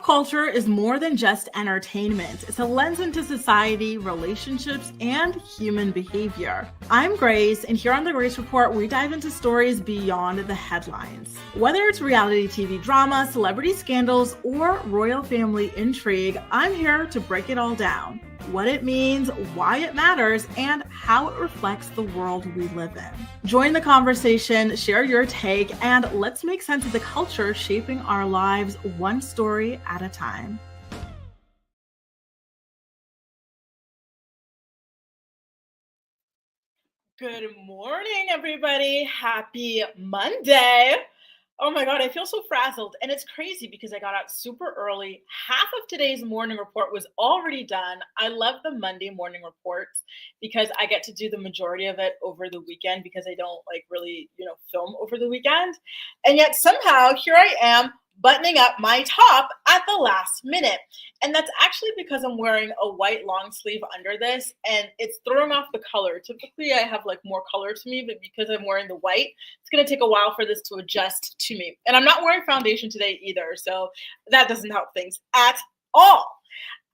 culture is more than just entertainment. It's a lens into society, relationships, and human behavior. I'm Grace, and here on The Grace Report, we dive into stories beyond the headlines. Whether it's reality TV drama, celebrity scandals, or royal family intrigue, I'm here to break it all down. What it means, why it matters, and how it reflects the world we live in. Join the conversation, share your take, and let's make sense of the culture shaping our lives one story at a time. Good morning, everybody. Happy Monday. Oh my God, I feel so frazzled. And it's crazy because I got out super early. Half of today's morning report was already done. I love the Monday morning reports because I get to do the majority of it over the weekend because I don't really, film over the weekend. And yet somehow here I am buttoning up my top at the last minute. And that's actually because I'm wearing a white long sleeve under this and it's throwing off the color. Typically I have more color to me, but because I'm wearing the white, it's going to take a while for this to adjust to me. And I'm not wearing foundation today either, so that doesn't help things at all.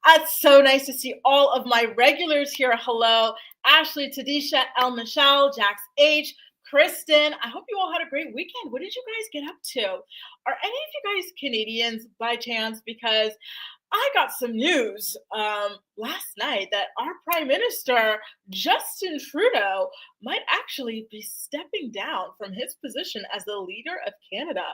It's so nice to see all of my regulars here. Hello, Ashley, Tadisha, El Michelle, Jax H, Kristen. I hope you all had a great weekend. What did you guys get up to? Are any of you guys Canadians by chance? Because I got some news last night that our Prime Minister, Justin Trudeau, might actually be stepping down from his position as the leader of Canada.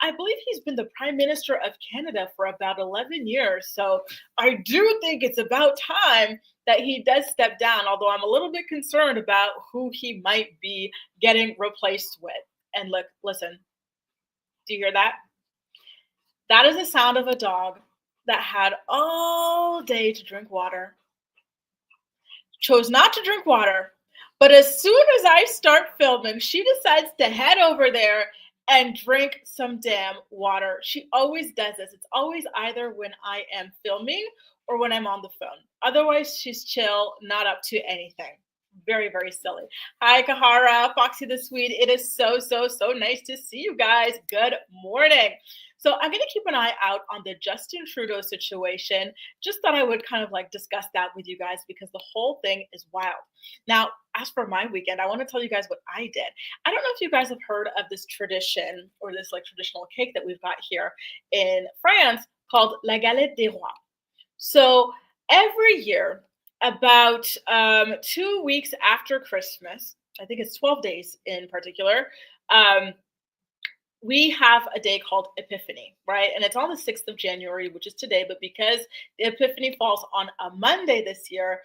I believe he's been the Prime Minister of Canada for about 11 years. So I do think it's about time that he does step down, although I'm a little bit concerned about who he might be getting replaced with. And look, listen, do you hear that? That is the sound of a dog that had all day to drink water, chose not to drink water, but as soon as I start filming, she decides to head over there and drink some damn water. She always does this. It's always either when I am filming or when I'm on the phone. Otherwise, she's chill, not up to anything. Very, very silly. Hi, Kahara, Foxy the Swede. It is so nice to see you guys. Good morning. So I'm going to keep an eye out on the Justin Trudeau situation. Just thought I would kind of discuss that with you guys because the whole thing is wild. Now, as for my weekend, I want to tell you guys what I did. I don't know if you guys have heard of this tradition or this traditional cake that we've got here in France called La Galette des Rois. So every year, about 2 weeks after Christmas, I think it's 12 days in particular, we have a day called Epiphany, right? And it's on the 6th of January, which is today, but because the Epiphany falls on a Monday this year,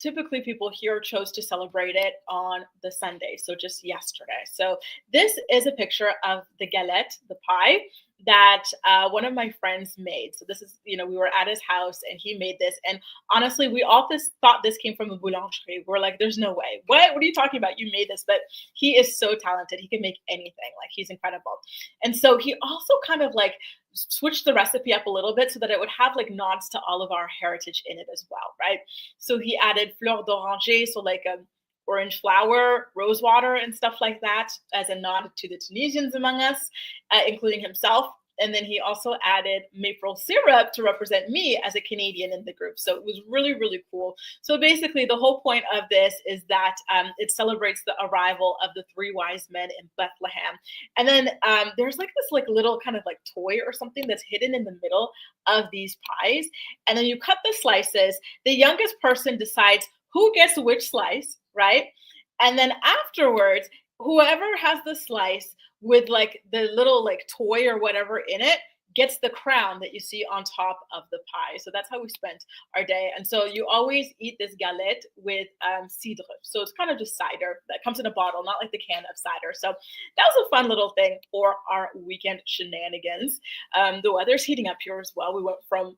typically people here chose to celebrate it on the Sunday, so just yesterday. So this is a picture of the galette, the pie, that one of my friends made. So this is, we were at his house and he made this. And honestly, we all thought this came from a boulangerie. We're like, there's no way. What are you talking about? You made this. But he is so talented. He can make anything. He's incredible. And so he also kind of switched the recipe up a little bit so that it would have nods to all of our heritage in it as well, right? So he added fleur d'oranger, so a orange flower, rose water, and stuff like that as a nod to the Tunisians among us, including himself. And then he also added maple syrup to represent me as a Canadian in the group. So it was really, really cool. So basically the whole point of this is that it celebrates the arrival of the three wise men in Bethlehem. And then there's this little kind of toy or something that's hidden in the middle of these pies. And then you cut the slices. The youngest person decides who gets which slice, right? And then afterwards, whoever has the slice with the little toy or whatever in it gets the crown that you see on top of the pie. So that's how we spent our day. And so you always eat this galette with cidre. So it's kind of just cider that comes in a bottle, not like the can of cider. So that was a fun little thing for our weekend shenanigans. The weather's heating up here as well. We went from,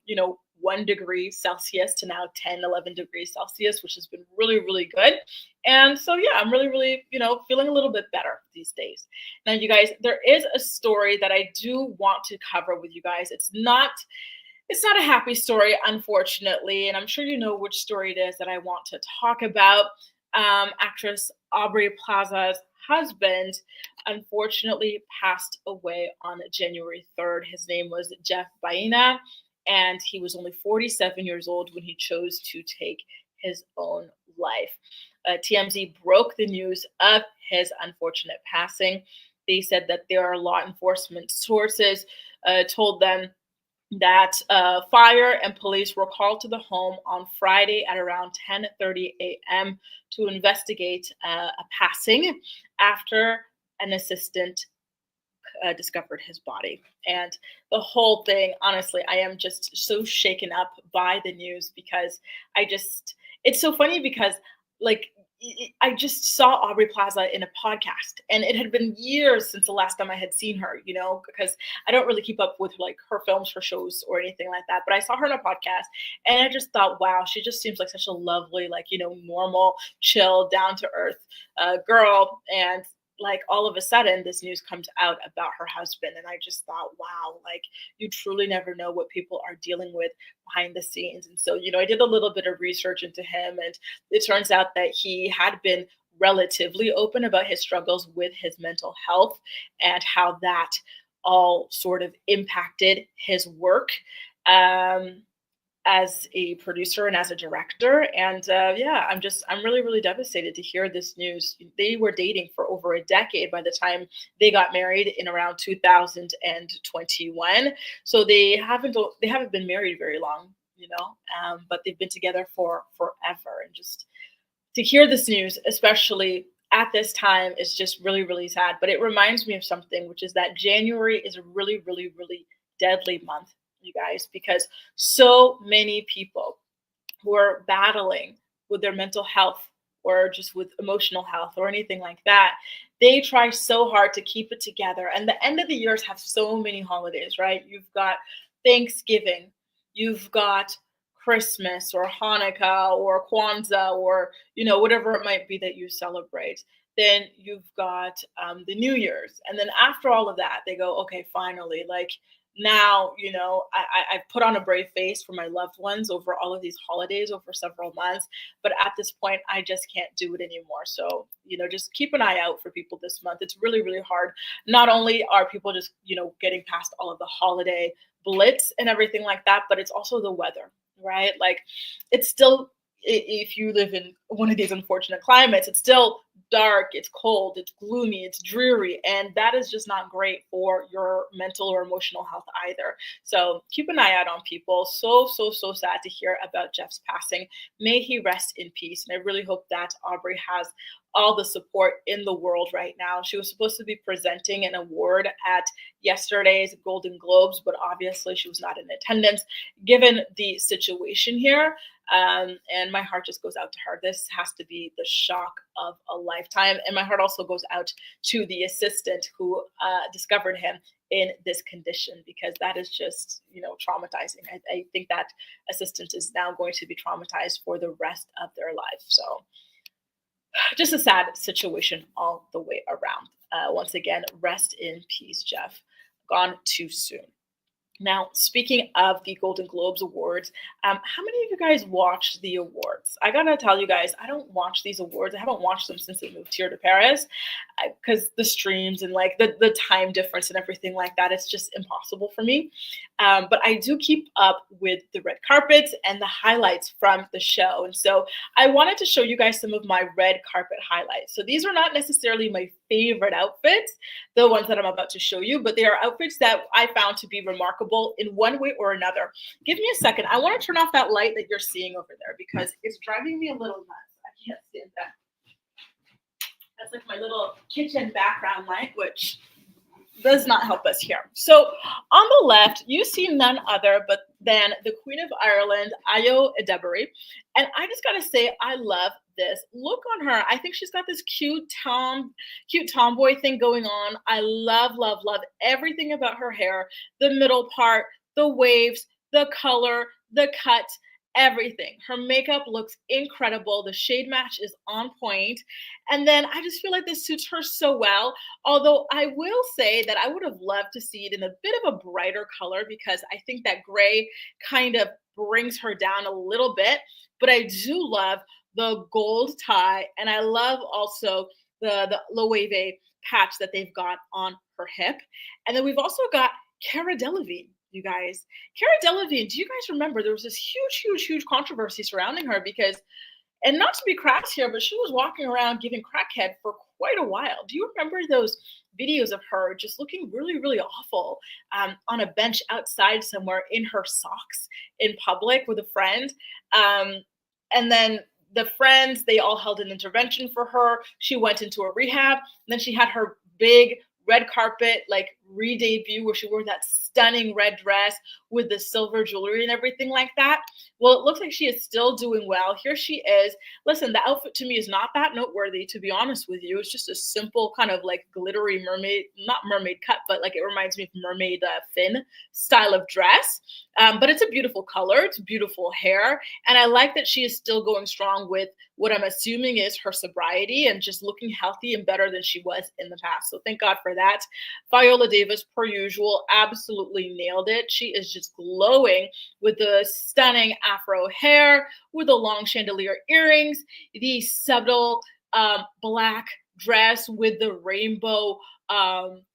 1 degree Celsius to now 10, 11 degrees Celsius, which has been really, really good. And so, yeah, I'm really, really, feeling a little bit better these days. Now, you guys, there is a story that I do want to cover with you guys. It's not a happy story, unfortunately. And I'm sure you know which story it is that I want to talk about. Actress Aubrey Plaza's husband unfortunately passed away on January 3rd. His name was Jeff Baena, and he was only 47 years old when he chose to take his own life. TMZ broke the news of his unfortunate passing. They said that their law enforcement sources told them that fire and police were called to the home on Friday at around 10:30 a.m. to investigate a passing after an assistant discovered his body. And the whole thing, honestly, I am just so shaken up by the news because it's so funny because, like, I just saw Aubrey Plaza in a podcast, and it had been years since the last time I had seen her, because I don't really keep up with like her films, her shows, or anything like that. But I saw her in a podcast, and I just thought, wow, she just seems like such a lovely, like, normal, chill, down to earth girl. And like all of a sudden this news comes out about her husband, and I just thought, wow, like, you truly never know what people are dealing with behind the scenes. And so, I did a little bit of research into him, and it turns out that he had been relatively open about his struggles with his mental health and how that all sort of impacted his work. As a producer and as a director. And yeah, I'm really, really devastated to hear this news. They were dating for over a decade by the time they got married in around 2021. So they haven't been married very long, but they've been together for forever. And just to hear this news, especially at this time, is just really, really sad. But it reminds me of something, which is that January is a really, really, really deadly month, you guys, because so many people who are battling with their mental health or just with emotional health or anything like that, they try so hard to keep it together. And the end of the years have so many holidays, right? You've got Thanksgiving, you've got Christmas or Hanukkah or Kwanzaa or, whatever it might be that you celebrate. Then you've got the New Year's. And then after all of that, they go, okay, finally, like, now, I've put on a brave face for my loved ones over all of these holidays over several months. But at this point, I just can't do it anymore. So, just keep an eye out for people this month. It's really, really hard. Not only are people just, getting past all of the holiday blitz and everything like that, but it's also the weather, right? Like, it's still, if you live in one of these unfortunate climates, it's still dark, it's cold, it's gloomy, it's dreary, and that is just not great for your mental or emotional health either. So keep an eye out on people. So, so, so sad to hear about Jeff's passing. May he rest in peace. And I really hope that Aubrey has all the support in the world right now. She was supposed to be presenting an award at yesterday's Golden Globes, but obviously she was not in attendance given the situation here. And my heart just goes out to her. This has to be the shock of a lifetime. And my heart also goes out to the assistant who discovered him in this condition, because that is just, traumatizing. I think that assistant is now going to be traumatized for the rest of their life. So just a sad situation all the way around. Once again, rest in peace, Jeff. Gone too soon. Now, speaking of the Golden Globes Awards, how many of you guys watched the awards? I gotta tell you guys, I don't watch these awards. I haven't watched them since I moved here to Paris, because the streams and like the time difference and everything like that, it's just impossible for me. But I do keep up with the red carpets and the highlights from the show. And so I wanted to show you guys some of my red carpet highlights. So these are not necessarily my favorite outfits, the ones that I'm about to show you, but they are outfits that I found to be remarkable in one way or another. Give me a second. I want to turn off that light that you're seeing over there because it's driving me a little nuts. I can't stand that. That's like my little kitchen background light, which does not help us here. So on the left, you see none other but than the Queen of Ireland, Ayo Edebiri. And I just gotta say, I love this look on her. I think she's got this cute tomboy thing going on. I love, love, love everything about her hair, the middle part, the waves, the color, the cut, everything. Her makeup looks incredible. The shade match is on point. And then I just feel like this suits her so well. Although I will say that I would have loved to see it in a bit of a brighter color, because I think that gray kind of brings her down a little bit. But I do love the gold tie. And I love also the Loewe patch that they've got on her hip. And then we've also got Cara Delevingne, you guys. Cara Delevingne, do you guys remember there was this huge controversy surrounding her because, and not to be crass here, but she was walking around giving crackhead for quite a while. Do you remember those videos of her just looking really awful on a bench outside somewhere in her socks in public with a friend? And then the friends, they all held an intervention for her. She went into a rehab. And then she had her big red carpet like re-debut where she wore that stunning red dress with the silver jewelry and everything like that. Well, it looks like she is still doing well. Here she is. Listen, the outfit to me is not that noteworthy, to be honest with you. It's just a simple kind of like glittery mermaid, not mermaid cut, but like it reminds me of mermaid fin style of dress. But it's a beautiful color. It's beautiful hair. And I like that she is still going strong with what I'm assuming is her sobriety and just looking healthy and better than she was in the past. So thank God for that. Viola Davis, per usual, absolutely nailed it. She is just glowing with the stunning afro hair, with the long chandelier earrings, the subtle black dress with the rainbow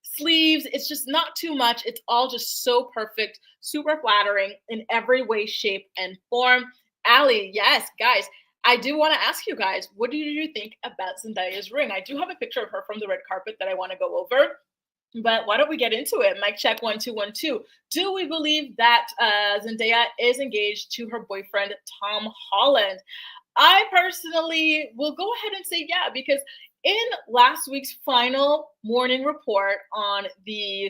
sleeves. It's just not too much. It's all just so perfect, super flattering in every way, shape, and form. Ali, yes, guys, I do want to ask you guys, what do you think about Zendaya's ring? I do have a picture of her from the red carpet that I want to go over. But why don't we get into it? Mic check 1 2 1 2. Do we believe that Zendaya is engaged to her boyfriend Tom Holland? I personally will go ahead and say yeah, because in last week's final morning report on the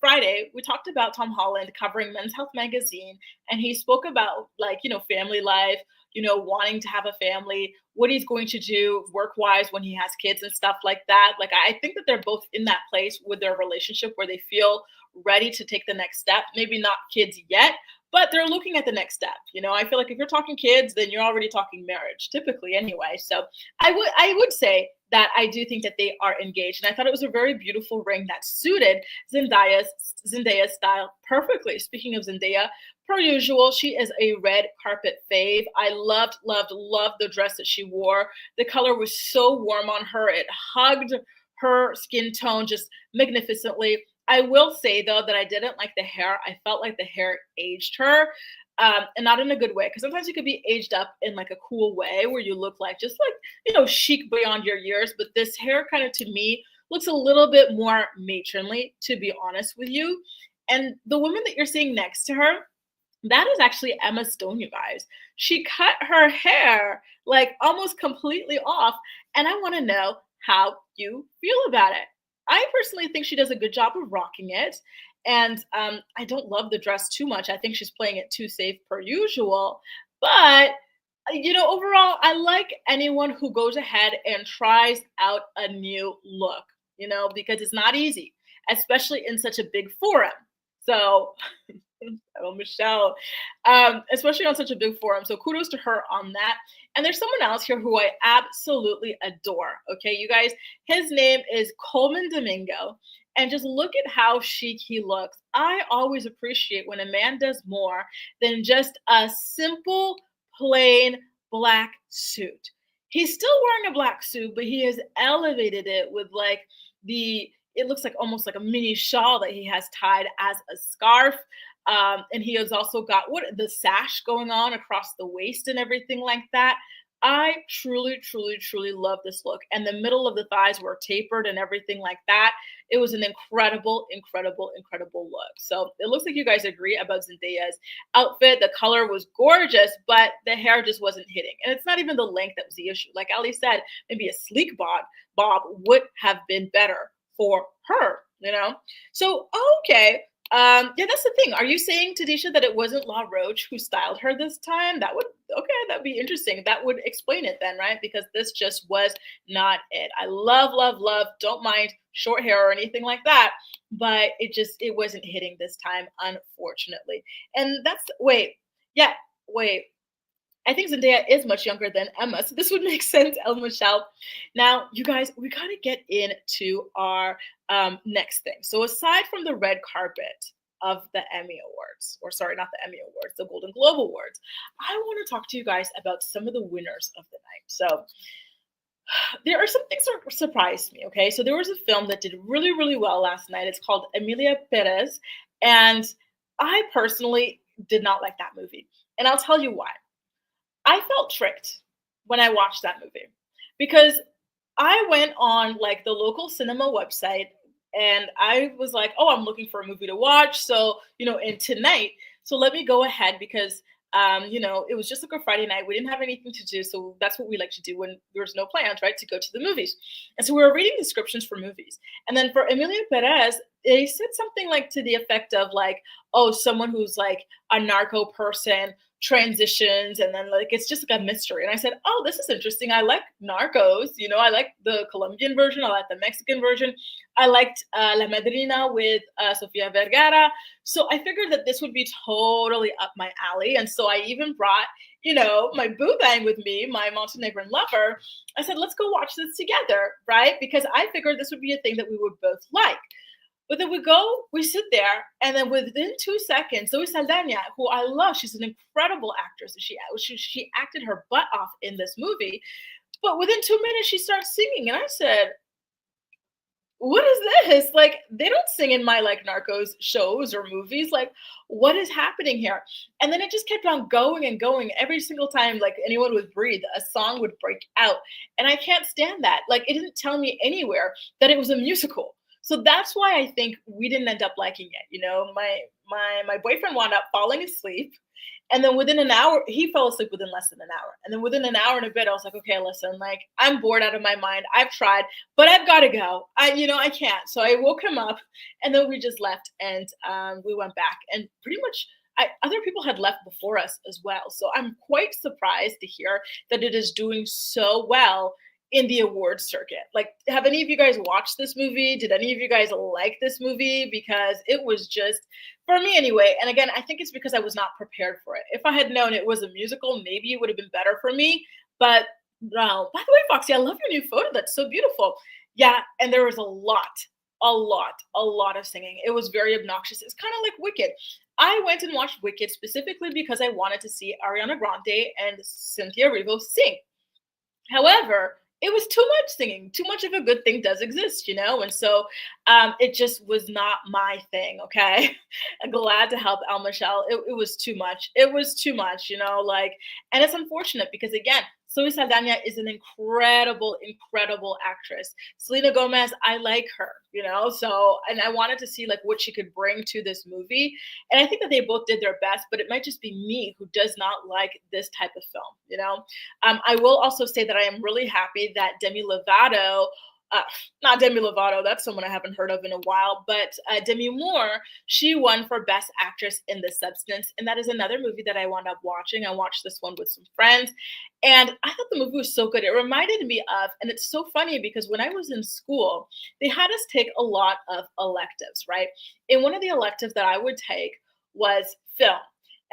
Friday, we talked about Tom Holland covering Men's Health magazine, and he spoke about like family life, wanting to have a family, what he's going to do work-wise when he has kids and stuff like that. Like I think that they're both in that place with their relationship where they feel ready to take the next step. Maybe not kids yet, but they're looking at the next step. I feel like if you're talking kids, then you're already talking marriage, typically anyway. So I would say that I do think that they are engaged. And I thought it was a very beautiful ring that suited Zendaya's style perfectly. Speaking of Zendaya, per usual, she is a red carpet fave. I loved the dress that she wore. The color was so warm on her. It hugged her skin tone just magnificently. I will say, though, that I didn't like the hair. I felt like the hair aged her. And not in a good way, because sometimes you could be aged up in like a cool way where you look like just like, chic beyond your years. But this hair kind of, to me, looks a little bit more matronly, to be honest with you. And the woman that you're seeing next to her, that is actually Emma Stone, you guys. She cut her hair like almost completely off. And I want to know how you feel about it. I personally think she does a good job of rocking it. And I don't love the dress too much. I think she's playing it too safe per usual. But, overall, I like anyone who goes ahead and tries out a new look, because it's not easy, especially in such a big forum. So, oh, Michelle, especially on such a big forum. So kudos to her on that. And there's someone else here who I absolutely adore. Okay, you guys, his name is Coleman Domingo. And just look at how chic he looks. I always appreciate when a man does more than just a simple, plain black suit. He's still wearing a black suit, but he has elevated it with like it looks like almost like a mini shawl that he has tied as a scarf. And he has also got the sash going on across the waist and everything like that. I truly love this look. And the middle of the thighs were tapered and everything like that. It was an incredible look. So it looks like you guys agree about Zendaya's outfit. The color was gorgeous, but the hair just wasn't hitting. And it's not even the length that was the issue. Like Ali said, maybe a sleek bob would have been better for her, So, okay. Yeah, that's the thing. Are you saying, Tadisha, that it wasn't La Roche who styled her this time? That'd be interesting. That would explain it then, right? Because this just was not it. I love, don't mind short hair or anything like that, but it wasn't hitting this time, unfortunately. And wait. I think Zendaya is much younger than Emma, so this would make sense, El Michelle. Now, you guys, we gotta get into our next thing. So aside from the red carpet of the Emmy Awards, or sorry, not the Emmy Awards, the Golden Globe Awards, I want to talk to you guys about some of the winners of the night. So There are some things that surprised me. Okay, so there was a film that did really, really well last night. It's called Emilia Perez, and I personally did not like that movie, and I'll tell you why. I felt tricked when I watched that movie because I went on like the local cinema website and I was like, oh, I'm looking for a movie to watch. So, and tonight, so let me go ahead because, it was just like a Friday night. We didn't have anything to do. So that's what we like to do when there's no plans, right? To go to the movies. And so we were reading descriptions for movies. And then for Emilia Perez, they said something like to the effect of like, oh, someone who's like a narco person transitions and then like it's just like a mystery. And I said, oh, this is interesting. I like Narcos. I like the Colombian version. I like the Mexican version. I liked La Madrina with Sofia Vergara. So I figured that this would be totally up my alley. And so I even brought, my boo bang with me, my Montenegrin lover. I said, let's go watch this together, right? Because I figured this would be a thing that we would both like. But then we sit there, and then within 2 seconds, Zoe Saldana, who I love, she's an incredible actress. She acted her butt off in this movie. But within 2 minutes, she starts singing, and I said, "What is this? Like, they don't sing in my like Narcos shows or movies. Like, what is happening here?" And then it just kept on going and going. Every single time, like anyone would breathe, a song would break out, and I can't stand that. Like, it didn't tell me anywhere that it was a musical. So that's why I think we didn't end up liking it. My boyfriend wound up falling asleep. And then within an hour, he fell asleep within less than an hour. And then within an hour and a bit, I was like, okay, listen, like I'm bored out of my mind. I've tried, but I've got to go. I can't. So I woke him up and then we just left and we went back. And pretty much other people had left before us as well. So I'm quite surprised to hear that it is doing so well in the awards circuit. Like, have any of you guys watched this movie? Did any of you guys like this movie? Because it was just, for me anyway, and again, I think it's because I was not prepared for it. If I had known it was a musical, maybe it would have been better for me. But no. By the way, Foxy, I love your new photo. That's so beautiful. Yeah, and there was a lot of singing. It was very obnoxious. It's kind of like Wicked. I went and watched Wicked specifically because I wanted to see Ariana Grande and Cynthia Erivo sing. However, it was too much singing. Too much of a good thing does exist, and so it just was not my thing. Okay, I'm glad to help El Michelle. It was too much. It was too much, like, and it's unfortunate because again, Zoe Saldana is an incredible, incredible actress. Selena Gomez, I like her, so and I wanted to see like what she could bring to this movie, and I think that they both did their best. But it might just be me who does not like this type of film. I will also say that I am really happy that Demi Lovato, not Demi Lovato, that's someone I haven't heard of in a while, but Demi Moore, she won for Best Actress in The Substance. And that is another movie that I wound up watching. I watched this one with some friends, and I thought the movie was so good. It reminded me of, and it's so funny because when I was in school, they had us take a lot of electives, right? And one of the electives that I would take was film.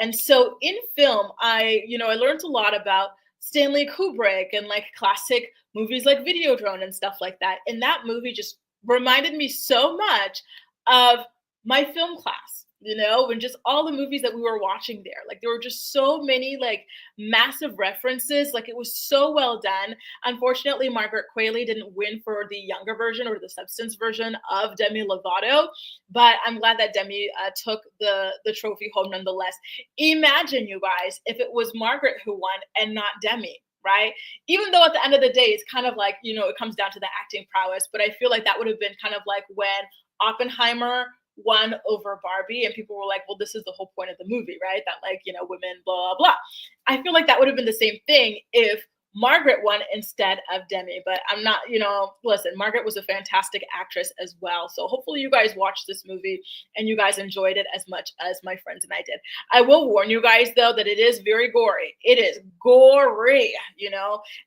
And so in film, I learned a lot about Stanley Kubrick and like classic movies like Videodrome and stuff like that. And that movie just reminded me so much of my film class, and just all the movies that we were watching there. Like there were just so many like massive references. Like it was so well done. Unfortunately, Margaret Qualley didn't win for the younger version or the substance version of Demi Lovato, but I'm glad that Demi took the trophy home nonetheless. Imagine, you guys, if it was Margaret who won and not Demi. Right. Even though at the end of the day, it's kind of like, it comes down to the acting prowess. But I feel like that would have been kind of like when Oppenheimer won over Barbie and people were like, well, this is the whole point of the movie, right? That like, women, blah, blah, blah. I feel like that would have been the same thing if Margaret won instead of Demi, but I'm not, listen, Margaret was a fantastic actress as well. So hopefully you guys watched this movie and you guys enjoyed it as much as my friends and I did. I will warn you guys though, that it is very gory. It is gory,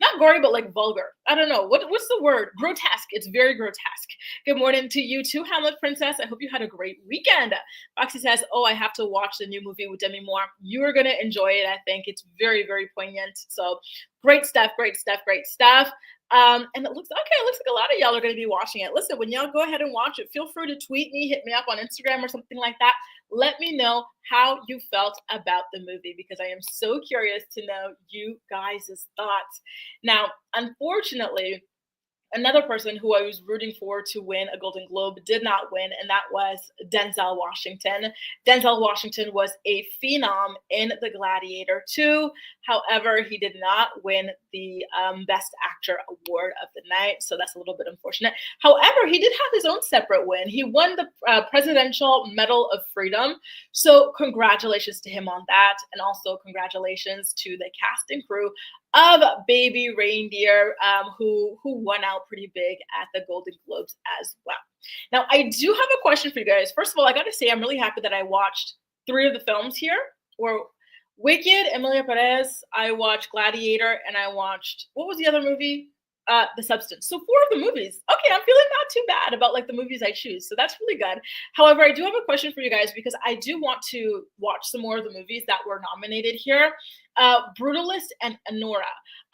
not gory, but like vulgar. I don't know. What's the word? Grotesque. It's very grotesque. Good morning to you too, Hamlet Princess. I hope you had a great weekend. Foxy says, oh, I have to watch the new movie with Demi Moore. You are going to enjoy it. I think it's very, very poignant. So great stuff, great stuff, great stuff. And it looks like a lot of y'all are going to be watching it. Listen, when y'all go ahead and watch it, feel free to tweet me, hit me up on Instagram or something like that. Let me know how you felt about the movie because I am so curious to know you guys' thoughts. Now, unfortunately, another person who I was rooting for to win a Golden Globe did not win, and that was Denzel Washington. Denzel Washington was a phenom in The Gladiator 2. However, he did not win the Best Actor award of the night, so that's a little bit unfortunate. However, he did have his own separate win. He won the Presidential Medal of Freedom, so congratulations to him on that, and also congratulations to the cast and crew of Baby Reindeer, who won out pretty big at the Golden Globes as well. Now, I do have a question for you guys. First of all, I got to say I'm really happy that I watched 3 of the films here, or Wicked, Emilia Perez. I watched Gladiator, and I watched, what was the other movie? The Substance. So 4 of the movies. Okay, I'm feeling not too bad about like the movies I choose. So that's really good. However, I do have a question for you guys because I do want to watch some more of the movies that were nominated here. Brutalist and Anora.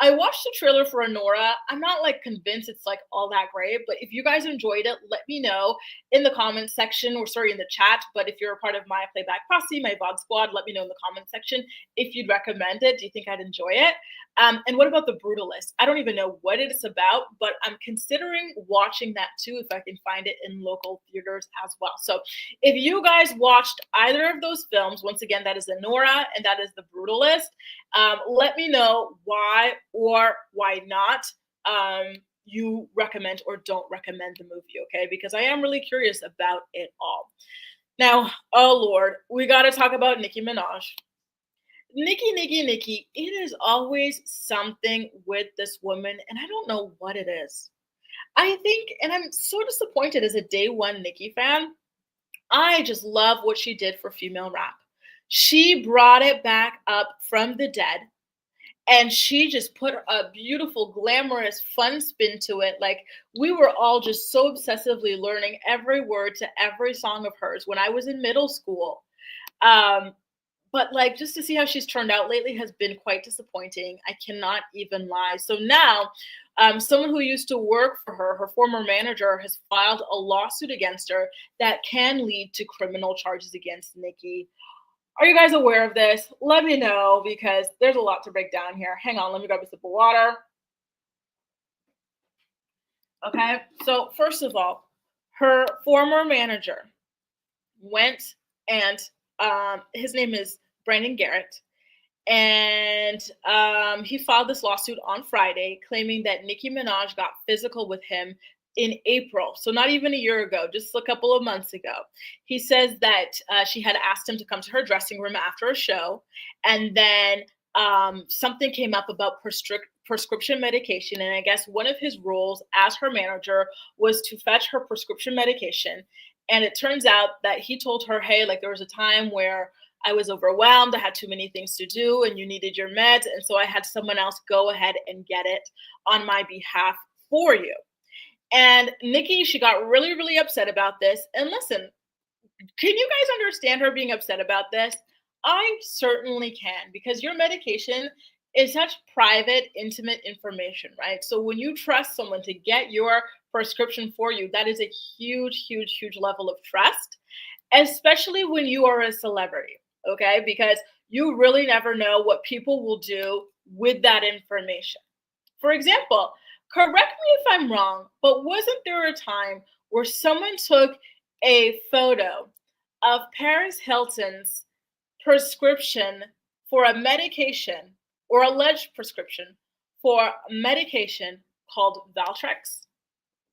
I watched the trailer for Anora. I'm not like convinced it's like all that great, but if you guys enjoyed it, let me know in the comments section, or sorry, in the chat. But if you're a part of my playback posse, my VOD squad, let me know in the comment section if you'd recommend it. Do you think I'd enjoy it? And what about The Brutalist? I don't even know what it's about, but I'm considering watching that too if I can find it in local theaters as well. So if you guys watched either of those films, once again, that is Anora and that is The Brutalist. Let me know why or why not you recommend or don't recommend the movie, okay? Because I am really curious about it all. Now, oh Lord, we got to talk about Nicki Minaj. Nicki, it is always something with this woman, and I don't know what it is. I think, and I'm so disappointed as a day one Nicki fan, I just love what she did for female rap. She brought it back up from the dead, and she just put a beautiful, glamorous, fun spin to it. Like, we were all just so obsessively learning every word to every song of hers when I was in middle school. But like, just to see how she's turned out lately has been quite disappointing. I cannot even lie. So now, someone who used to work for her, her former manager, has filed a lawsuit against her that can lead to criminal charges against Nicki. Are you guys aware of this? Let me know because there's a lot to break down here. Hang on, let me grab a sip of water. Okay, so first of all, her former manager went and his name is Brandon Garrett, and he filed this lawsuit on Friday claiming that Nicki Minaj got physical with him in April. So not even a year ago, just a couple of months ago. He says that she had asked him to come to her dressing room after a show, and then something came up about prescription medication. And I guess one of his roles as her manager was to fetch her prescription medication. And it turns out that he told her, hey, like there was a time where I was overwhelmed, I had too many things to do, and you needed your meds. And so I had someone else go ahead and get it on my behalf for you. And Nicki, she got really, really upset about this. And listen, can you guys understand her being upset about this? I certainly can, because your medication is such private, intimate information, right? So when you trust someone to get your prescription for you, that is a huge, huge, huge level of trust, especially when you are a celebrity, okay? Because you really never know what people will do with that information. For example, correct me if I'm wrong, but wasn't there a time where someone took a photo of Paris Hilton's prescription for a medication, or alleged prescription for medication called Valtrex,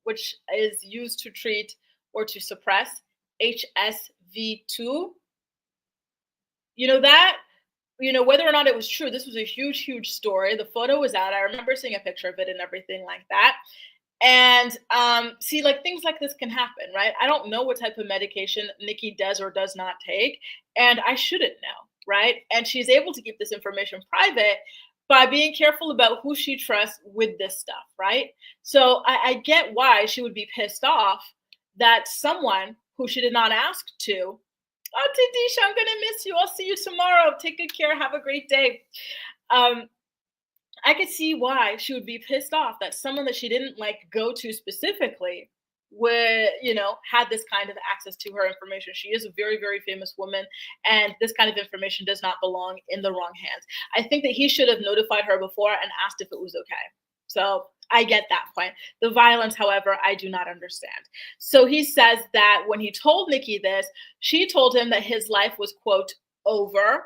which is used to treat or to suppress HSV2? You know that? You know, whether or not it was true, this was a huge, huge story. The photo was out. I remember seeing a picture of it and everything like that. And see, like things like this can happen, right? I don't know what type of medication Nicki does or does not take, and I shouldn't know, right? And she's able to keep this information private by being careful about who she trusts with this stuff, right? So I get why she would be pissed off that someone who she did not ask to, oh, Tidisha, I'm gonna miss you. I'll see you tomorrow. Take good care. Have a great day. I could see why she would be pissed off that someone that she didn't like go to specifically had this kind of access to her information. She is a very, very famous woman, and this kind of information does not belong in the wrong hands. I think that he should have notified her before and asked if it was okay. So I get that point. The violence, however, I do not understand. So he says that when he told Nicki this, she told him that his life was, quote, over,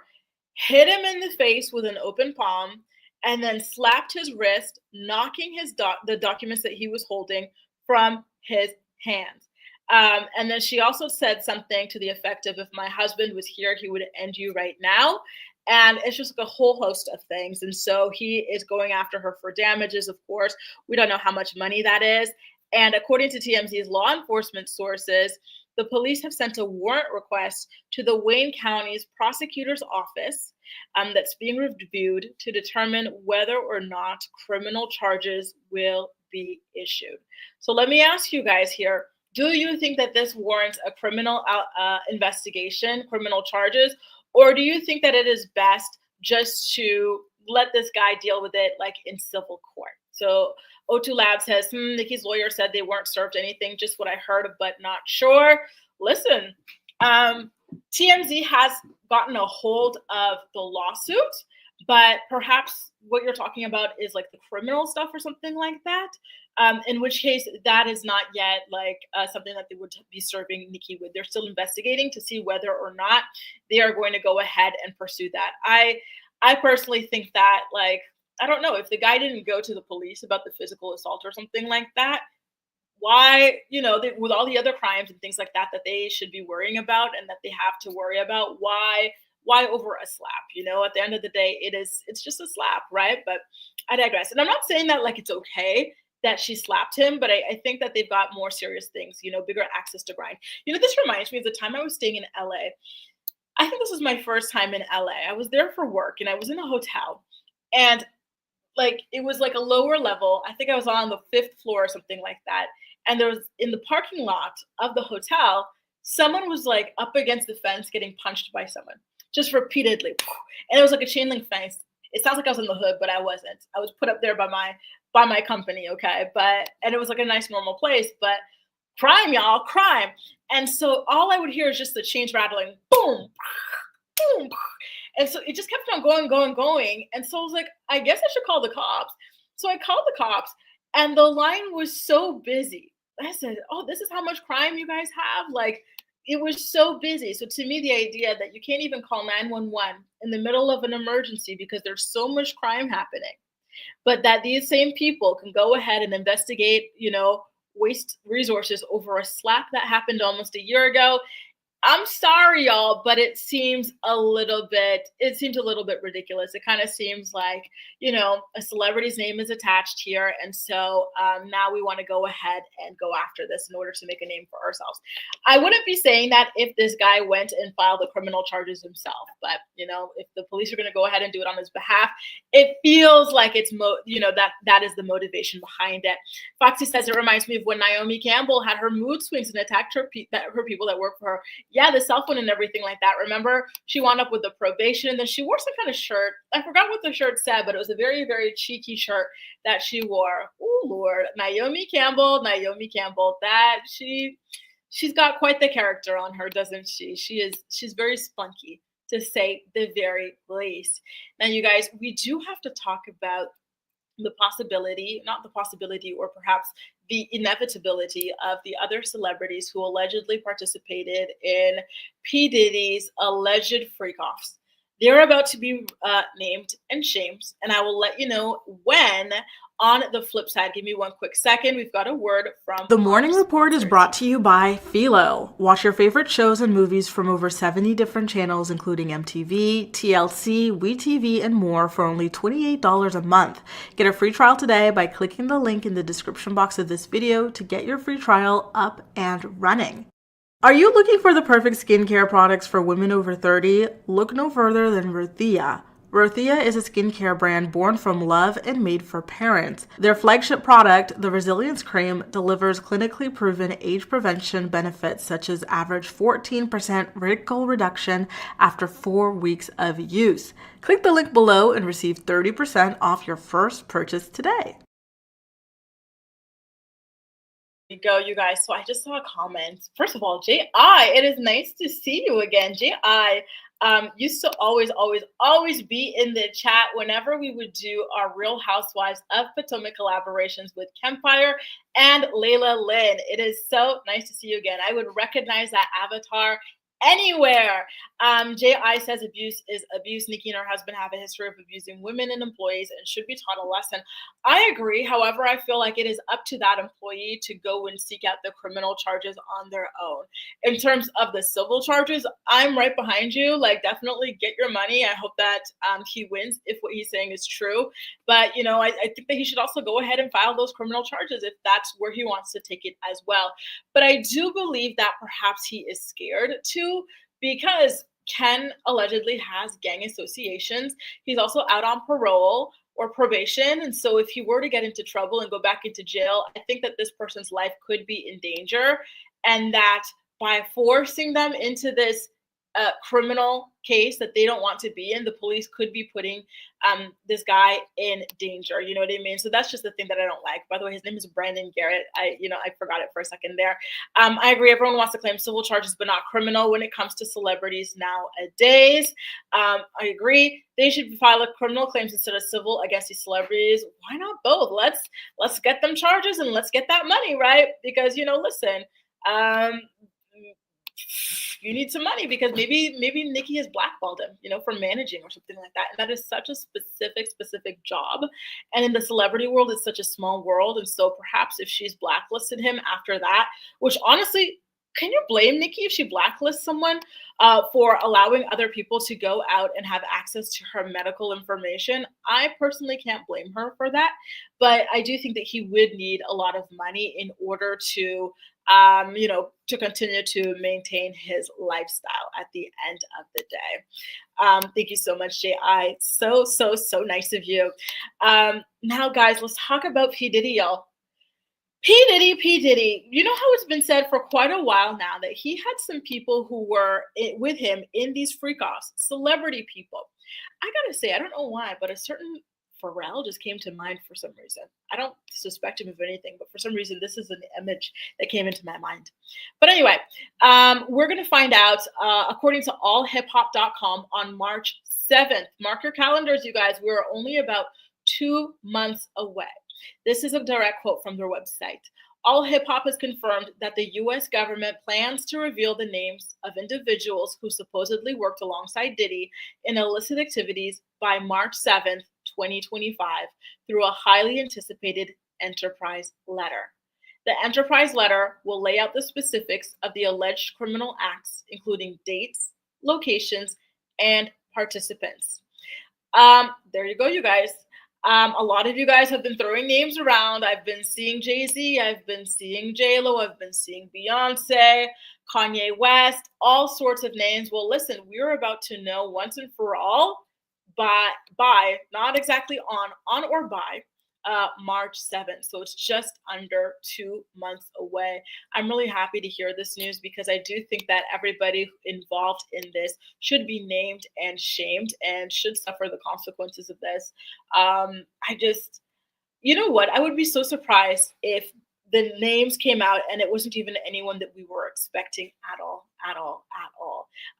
hit him in the face with an open palm, and then slapped his wrist, knocking the documents that he was holding from his hands. And then she also said something to the effect of, if my husband was here, he would end you right now. And it's just like a whole host of things. And so he is going after her for damages, of course. We don't know how much money that is. And according to TMZ's law enforcement sources, the police have sent a warrant request to the Wayne County's prosecutor's office that's being reviewed to determine whether or not criminal charges will be issued. So let me ask you guys here, do you think that this warrants a criminal investigation, criminal charges, or do you think that it is best just to let this guy deal with it like in civil court? So O2 Lab says, Nicki's lawyer said they weren't served anything, just what I heard, but not sure. Listen, TMZ has gotten a hold of the lawsuit, but perhaps what you're talking about is like the criminal stuff or something like that. In which case, that is not yet like something that they would be serving Nicki with. They're still investigating to see whether or not they are going to go ahead and pursue that. I personally think that, like, I don't know, if the guy didn't go to the police about the physical assault or something like that, why, with all the other crimes and things like that that they should be worrying about and that they have to worry about, why over a slap? At the end of the day, it's just a slap, right? But I digress. And I'm not saying that like it's okay that she slapped him, but I think that they've got more serious things, bigger access to grind. This reminds me of the time I was staying in LA. I think this was my first time in LA. I was there for work and I was in a hotel, and like it was like a lower level. I think I was on the 5th floor or something like that. And there was, in the parking lot of the hotel, someone was like up against the fence getting punched by someone just repeatedly. And it was like a chain link fence. It sounds like I was in the hood, but I wasn't. I was put up there by my company, okay? And it was like a nice normal place, but crime, y'all, crime. And so all I would hear is just the chains rattling, boom, boom. And so it just kept on going. And so I was like, I guess I should call the cops. So I called the cops, and the line was so busy. I said, oh, this is how much crime you guys have? Like, it was so busy. So to me, the idea that you can't even call 911 in the middle of an emergency because there's so much crime happening, but that these same people can go ahead and investigate, waste resources over a slap that happened almost a year ago. I'm sorry, y'all, but it seems a little bit ridiculous. It kind of seems like, a celebrity's name is attached here. And so now we want to go ahead and go after this in order to make a name for ourselves. I wouldn't be saying that if this guy went and filed the criminal charges himself, but, if the police are going to go ahead and do it on his behalf, it feels like it's, that is the motivation behind it. Foxy says it reminds me of when Naomi Campbell had her mood swings and attacked her people that work for her. Yeah, the cell phone and everything like that. Remember, she wound up with the probation, and then she wore some kind of shirt. I forgot what the shirt said, but it was a very, very cheeky shirt that she wore. Oh Lord, Naomi Campbell. That she's got quite the character on her, doesn't she? She's very spunky, to say the very least. Now, you guys, we do have to talk about the possibility, not the possibility, or perhaps the inevitability of the other celebrities who allegedly participated in P. Diddy's alleged freak-offs. They're about to be named and shamed, and I will let you know when. On the flip side, give me one quick second. We've got a word from The Morning Report is brought to you by Philo. Watch your favorite shows and movies from over 70 different channels, including MTV, TLC, WeTV, and more for only $28 a month. Get a free trial today by clicking the link in the description box of this video to get your free trial up and running. Are you looking for the perfect skincare products for women over 30? Look no further than Ruthia. Ruthia is a skincare brand born from love and made for parents. Their flagship product, the Resilience Cream, delivers clinically proven age prevention benefits such as average 14% wrinkle reduction after 4 weeks of use. Click the link below and receive 30% off your first purchase today. Go, you guys. So I just saw a comment. First of all, Ji, it is nice to see you again. Ji used to always be in the chat whenever we would do our Real Housewives of Potomac collaborations with Kempire and Layla Lynn. It is so nice to see you again. I would recognize that avatar anywhere. Ji says abuse is abuse. Nicki and her husband have a history of abusing women and employees and should be taught a lesson. I agree. However, I feel like it is up to that employee to go and seek out the criminal charges on their own. In terms of the civil charges, I'm right behind you. Like, definitely get your money. I hope that he wins if what he's saying is true. But, I think that he should also go ahead and file those criminal charges if that's where he wants to take it as well. But I do believe that perhaps he is scared too, because Ken allegedly has gang associations. He's also out on parole or probation. And so if he were to get into trouble and go back into jail, I think that this person's life could be in danger. And that by forcing them into this criminal case that they don't want to be in, the police could be putting this guy in danger. You know what I mean? So that's just the thing that I don't like. By the way, his name is Brandon Garrett. I forgot it for a second there. I agree. Everyone wants to claim civil charges, but not criminal when it comes to celebrities nowadays. I agree. They should file a criminal claims instead of civil against these celebrities. Why not both? Let's get them charges and let's get that money, right? Because listen, you need some money because maybe Nicki has blackballed him, for managing or something like that. And that is such a specific job. And in the celebrity world, it's such a small world. And so perhaps if she's blacklisted him after that, which honestly, can you blame Nicki if she blacklists someone for allowing other people to go out and have access to her medical information? I personally can't blame her for that. But I do think that he would need a lot of money in order to to continue to maintain his lifestyle at the end of the day. Thank you so much, Ji. So nice of you. Now, guys, let's talk about P. Diddy, y'all. P. Diddy. You know how it's been said for quite a while now that he had some people who were with him in these freak-offs, celebrity people. I gotta say, I don't know why, but a certain Pharrell just came to mind for some reason. I don't suspect him of anything, but for some reason, this is an image that came into my mind. But anyway, we're going to find out, according to allhiphop.com, on March 7th. Mark your calendars, you guys. We're only about 2 months away. This is a direct quote from their website. All Hip Hop has confirmed that the U.S. government plans to reveal the names of individuals who supposedly worked alongside Diddy in illicit activities by March 7th, 2025, through a highly anticipated enterprise letter. The enterprise letter will lay out the specifics of the alleged criminal acts, including dates, locations, and participants. There you go, you guys. A lot of you guys have been throwing names around. I've been seeing Jay-Z, I've been seeing J-Lo, I've been seeing Beyonce, Kanye West, all sorts of names. Well, listen, we're about to know once and for all by not exactly on or by March 7th. So it's just under 2 months away. I'm really happy to hear this news because I do think that everybody involved in this should be named and shamed and should suffer the consequences of this. You know what? I would be so surprised if the names came out and it wasn't even anyone that we were expecting at all.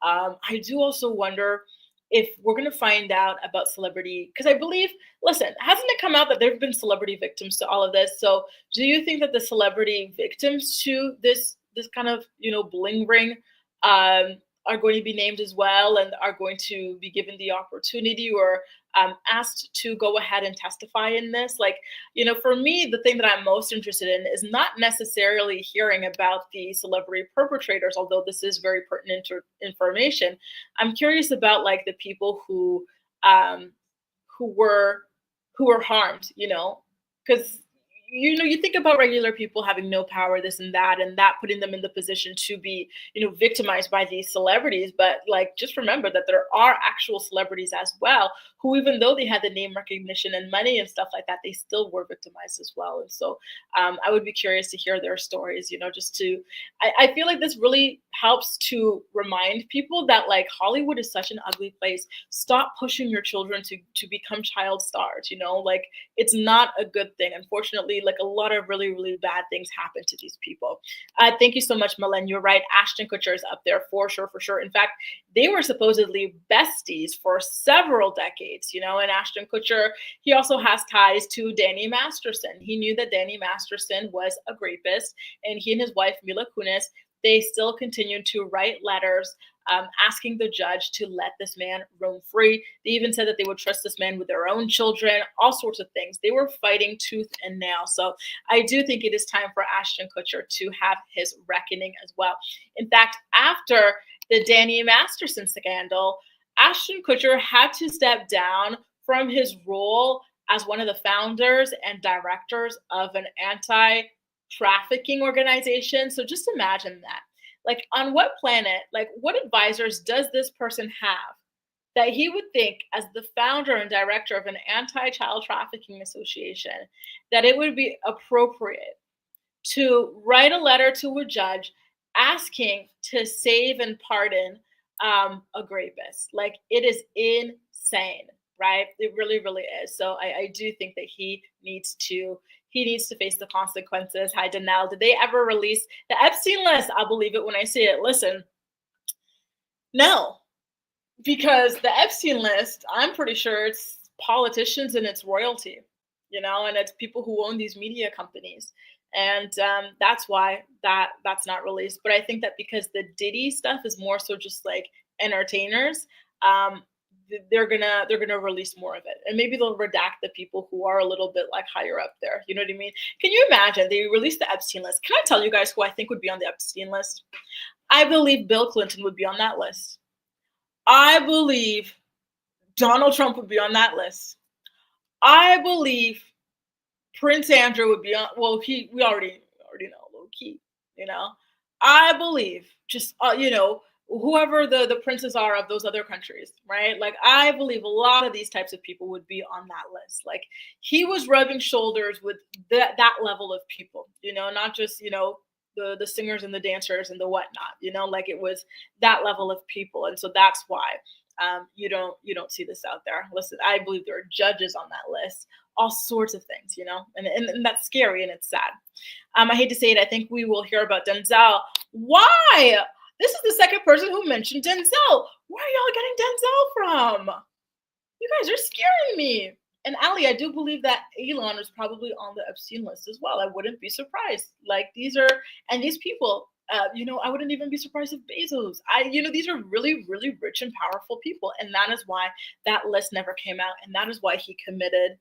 I do also wonder if we're going to find out about celebrity, because I believe, listen, hasn't it come out that there have been celebrity victims to all of this? So do you think that the celebrity victims to this kind of, bling ring are going to be named as well and are going to be given the opportunity or asked to go ahead and testify in this? Like, for me, the thing that I'm most interested in is not necessarily hearing about the celebrity perpetrators, although this is very pertinent information. I'm curious about like the people who were harmed, because you think about regular people having no power, this and that putting them in the position to be, victimized by these celebrities. But like, just remember that there are actual celebrities as well who, even though they had the name recognition and money and stuff like that, they still were victimized as well. And so I would be curious to hear their stories, I feel like this really helps to remind people that like Hollywood is such an ugly place. Stop pushing your children to become child stars, like it's not a good thing. Unfortunately, really, like a lot of really, really bad things happen to these people. Thank you so much, Malen. You're right. Ashton Kutcher is up there for sure, for sure. In fact, they were supposedly besties for several decades, and Ashton Kutcher, he also has ties to Danny Masterson. He knew that Danny Masterson was a rapist, and he and his wife, Mila Kunis, they still continued to write letters asking the judge to let this man roam free. They even said that they would trust this man with their own children, all sorts of things. They were fighting tooth and nail. So I do think it is time for Ashton Kutcher to have his reckoning as well. In fact, after the Danny Masterson scandal, Ashton Kutcher had to step down from his role as one of the founders and directors of an anti-trafficking organization. So just imagine that. Like, on what planet, like, what advisors does this person have that he would think, as the founder and director of an anti-child trafficking association, that it would be appropriate to write a letter to a judge asking to save and pardon a rapist? Like, it is insane, right? It really, really is. So I do think that he needs to face the consequences. Hi, Danelle. Did they ever release the Epstein list? I'll believe it when I see it. Listen, no, because the Epstein list, I'm pretty sure it's politicians and it's royalty, and it's people who own these media companies. And that's why that's not released. But I think that because the Diddy stuff is more so just like entertainers, they're gonna release more of it, and maybe they'll redact the people who are a little bit like higher up there. You know what I mean? Can you imagine they released the Epstein list? Can I tell you guys who I think would be on the Epstein list? I believe Bill Clinton would be on that list. I believe Donald Trump would be on that list. I believe Prince Andrew would be on. Well, we already know, low key. I believe just whoever the princes are of those other countries, right? Like, I believe a lot of these types of people would be on that list. Like, he was rubbing shoulders with that level of people, not just, the singers and the dancers and the whatnot, like it was that level of people. And so that's why you don't see this out there. Listen, I believe there are judges on that list, all sorts of things, and that's scary and it's sad. I hate to say it. I think we will hear about Denzel. Why? This is the second person who mentioned Denzel. Where are y'all getting Denzel from? You guys are scaring me. And Ali, I do believe that Elon is probably on the Epstein list as well. I wouldn't be surprised. Like, these people, I wouldn't even be surprised if Bezos. These are really, really rich and powerful people. And that is why that list never came out. And that is why he committed,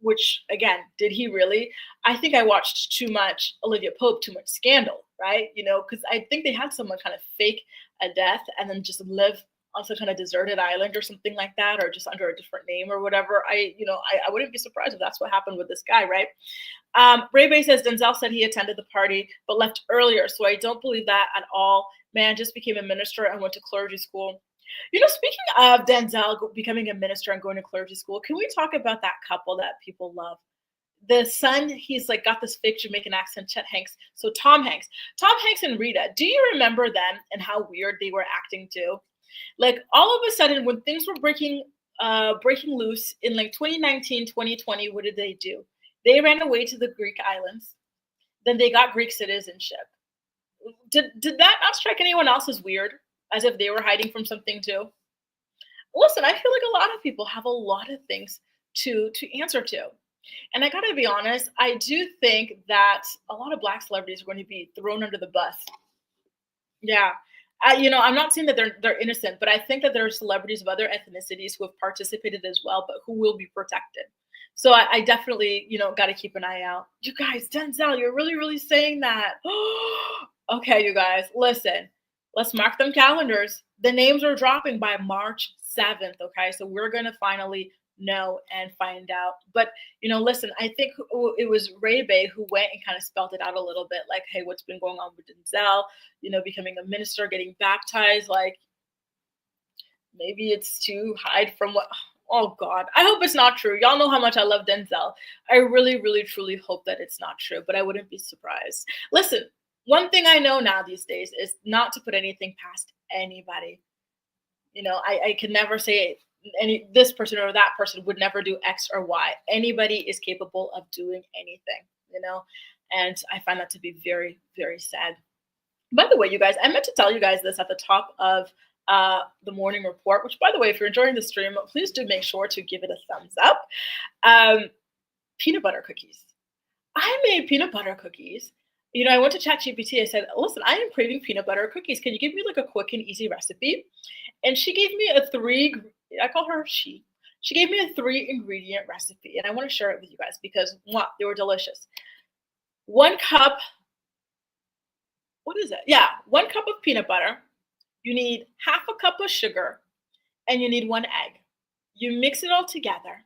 which, again, did he really? I think I watched too much Olivia Pope, too much Scandal, right? Because I think they had someone kind of fake a death and then just live on some kind of deserted island or something like that, or just under a different name or whatever. I wouldn't be surprised if that's what happened with this guy, right? Ray Bay says Denzel said he attended the party but left earlier, so I don't believe that at all. Man just became a minister and went to clergy school. Speaking of Denzel becoming a minister and going to clergy school, can we talk about that couple that people love? The son, he's like got this fake Jamaican accent, Chet Hanks. So Tom Hanks and Rita, do you remember them and how weird they were acting too? Like, all of a sudden, when things were breaking loose in like 2019, 2020, what did they do? They ran away to the Greek islands. Then they got Greek citizenship. Did that not strike anyone else as weird? As if they were hiding from something too? Listen, I feel like a lot of people have a lot of things to answer to. And I gotta be honest, I do think that a lot of Black celebrities are going to be thrown under the bus. Yeah. I'm not saying that they're innocent, but I think that there are celebrities of other ethnicities who have participated as well, but who will be protected. So I definitely, got to keep an eye out. You guys, Denzel, you're really, really saying that. Okay, you guys, listen, let's mark them calendars. The names are dropping by March 7th. Okay, so we're going to finally know and find out. But, listen, I think it was Ray Bay who went and kind of spelled it out a little bit, like, hey, what's been going on with Denzel, becoming a minister, getting baptized, like, maybe it's to hide from what, oh God, I hope it's not true. Y'all know how much I love Denzel. I really, really, truly hope that it's not true, but I wouldn't be surprised. Listen, one thing I know now these days is not to put anything past anybody. I can never say this person or that person would never do X or Y. Anybody is capable of doing anything, you know? And I find that to be very, very sad. By the way, you guys, I meant to tell you guys this at the top of the morning report, which, by the way, if you're enjoying the stream, please do make sure to give it a thumbs up. Peanut butter cookies. I made peanut butter cookies. You know, I went to ChatGPT. I said, listen, I am craving peanut butter cookies. Can you give me like a quick and easy recipe? And she gave me I call her she. She gave me a 3-ingredient recipe. And I want to share it with you guys because they were delicious. 1 cup. What is it? Yeah, 1 cup of peanut butter. You need half a cup of sugar and you need 1 egg. You mix it all together.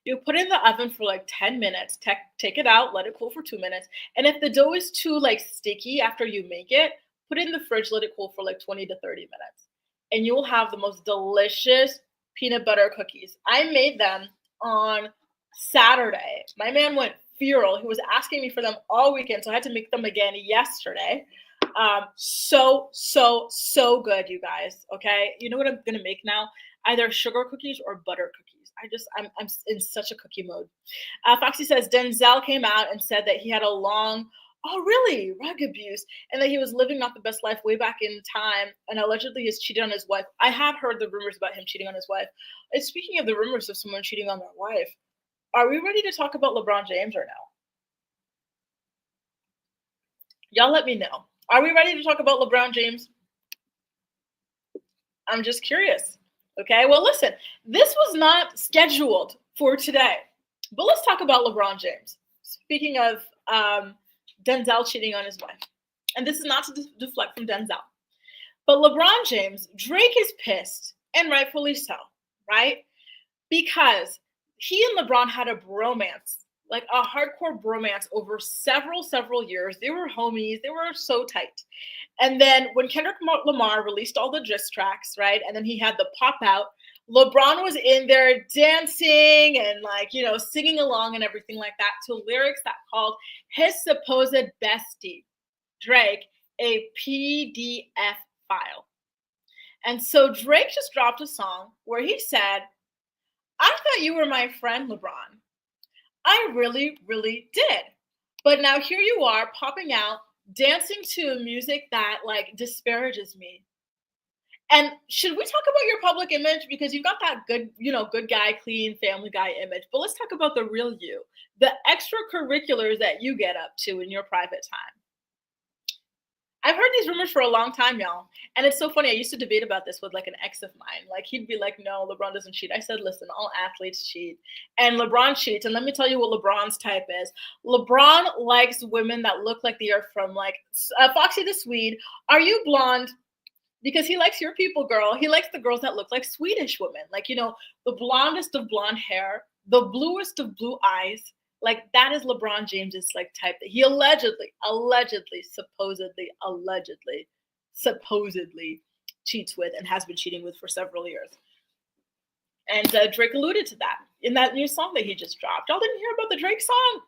You put it in the oven for like 10 minutes, take it out, let it cool for 2 minutes. And if the dough is too like sticky after you make it, put it in the fridge, let it cool for like 20 to 30 minutes. And you will have the most delicious peanut butter cookies. I made them on Saturday. My man went feral. He was asking me for them all weekend, so I had to make them again yesterday. So good, you guys. Okay, you know what I'm gonna make now? Either sugar cookies or butter cookies. I'm in such a cookie mode. Foxy says Denzel came out and said that he had a long, rug abuse, and that he was living not the best life way back in time, and allegedly has cheated on his wife. I have heard the rumors about him cheating on his wife. And speaking of the rumors of someone cheating on their wife, are we ready to talk about LeBron James or no? Y'all let me know. Are we ready to talk about LeBron James? I'm just curious. Okay, well, listen, this was not scheduled for today, but let's talk about LeBron James. Speaking of Denzel cheating on his wife, and this is not to deflect from Denzel, but LeBron James, Drake is pissed, and rightfully so, right? Because he and LeBron had a bromance, like a hardcore bromance over several years. They were homies. They were so tight. And then when Kendrick Lamar released all the diss tracks, right? And then he had the pop out, LeBron was in there dancing and like, you know, singing along and everything like that to lyrics that called his supposed bestie, Drake, a PDF file. And so Drake just dropped a song where he said, I thought you were my friend, LeBron. I really, really did. But now here you are popping out, dancing to music that like disparages me. And should we talk about your public image? Because you've got that good, you know, good guy, clean family guy image. But let's talk about the real you, the extracurriculars that you get up to in your private time. I've heard these rumors for a long time, y'all. And it's so funny. I used to debate about this with like an ex of mine. Like he'd be like, no, LeBron doesn't cheat. I said, listen, all athletes cheat. And LeBron cheats. And let me tell you what LeBron's type is. LeBron likes women that look like they are from like Foxy the Swede. Are you blonde? Because he likes your people, girl. He likes the girls that look like Swedish women. Like, you know, the blondest of blonde hair, the bluest of blue eyes. Like that is LeBron James's like type that he allegedly, supposedly cheats with and has been cheating with for several years. And Drake alluded to that in that new song that he just dropped. Y'all didn't hear about the Drake song?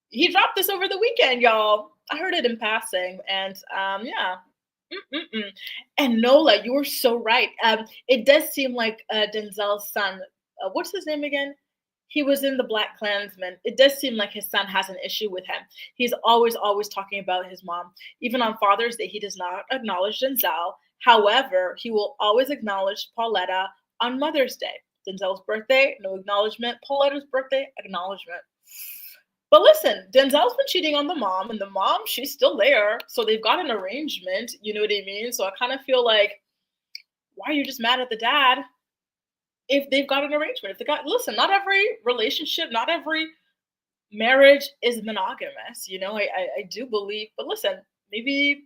He dropped this over the weekend, y'all. I heard it in passing, and yeah. And Nola, you were so right. It does seem like Denzel's son. What's his name again? He was in the Black Klansman. It does seem like his son has an issue with him. He's always talking about his mom. Even on Father's Day, he does not acknowledge Denzel. However, he will always acknowledge Pauletta on Mother's Day. Denzel's birthday, no acknowledgement. Pauletta's birthday, acknowledgement. But listen, Denzel's been cheating on the mom, and the mom, she's still there. So they've got an arrangement, you know what I mean? So I kind of feel like, why are you just mad at the dad? If they've got an arrangement, listen, not every relationship, not every marriage is monogamous. You know, I do believe, but listen, maybe,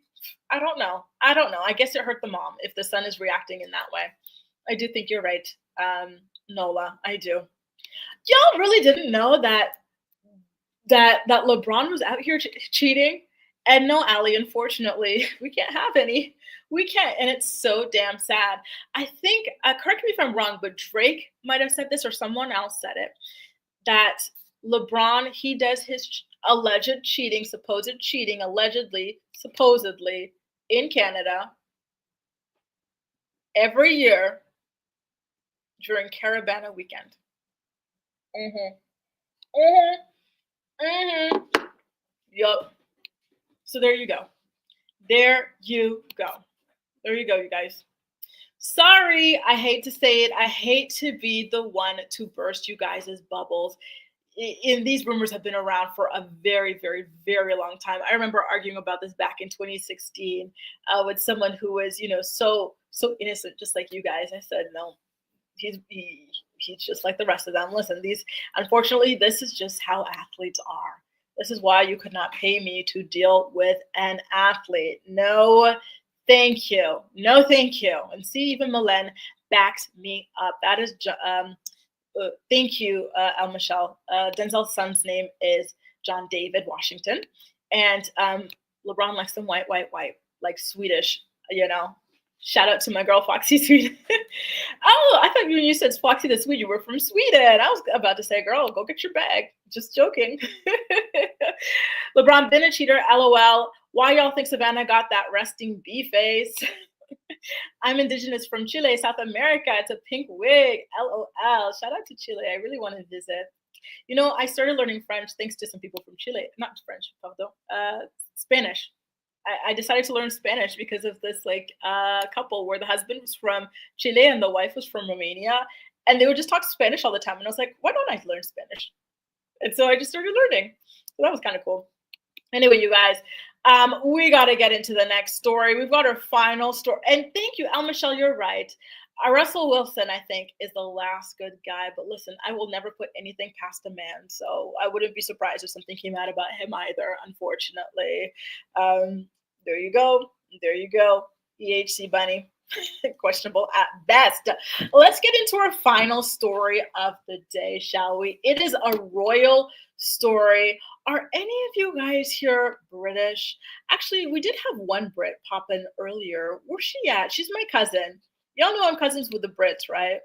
I don't know. I guess it hurt the mom if the son is reacting in that way. I do think you're right, Nola, I do. Y'all really didn't know that LeBron was out here cheating? And no, Allie, unfortunately, we can't have any. We can't, and it's so damn sad. I think, correct me if I'm wrong, but Drake might have said this or someone else said it, that LeBron, he does his alleged cheating, supposed cheating, allegedly, supposedly, in Canada every year during Caravana weekend. Mm-hmm. Mm-hmm. Mm-hmm. Yup. So there you go. There you go. There you go, you guys. Sorry, I hate to say it. I hate to be the one to burst you guys' bubbles. And these rumors have been around for a very, very, very long time. I remember arguing about this back in 2016 with someone who was, so innocent, just like you guys. I said, no, he's just like the rest of them. Listen, unfortunately, this is just how athletes are. This is why you could not pay me to deal with an athlete. No, thank you. No, thank you. And see, even Milen backs me up. That is, thank you, El Michelle. Denzel's son's name is John David Washington. And LeBron likes them white, like Swedish, Shout out to my girl Foxy Sweden. Oh, I thought when you said Foxy the Swede, you were from Sweden. I was about to say, girl, go get your bag. Just joking. LeBron been a cheater, LOL. Why y'all think Savannah got that resting bee face? I'm indigenous from Chile, South America. It's a pink wig, LOL. Shout out to Chile. I really want to visit. I started learning French thanks to some people from Chile. Not French, pardon. Spanish. I decided to learn Spanish because of this couple where the husband was from Chile and the wife was from Romania, and they would just talk Spanish all the time. And I was like, why don't I learn Spanish? And so I just started learning. So that was kind of cool. Anyway, you guys, we got to get into the next story. We've got our final story. And thank you, El Michelle, you're right. Russell Wilson, I think, is the last good guy. But listen, I will never put anything past a man. So I wouldn't be surprised if something came out about him either, unfortunately. There you go. There you go. EHC Bunny. Questionable at best. Let's get into our final story of the day, shall we? It is a royal story. Are any of you guys here British? Actually, we did have one Brit pop in earlier. Where's she at? She's my cousin. Y'all know I'm cousins with the Brits, right?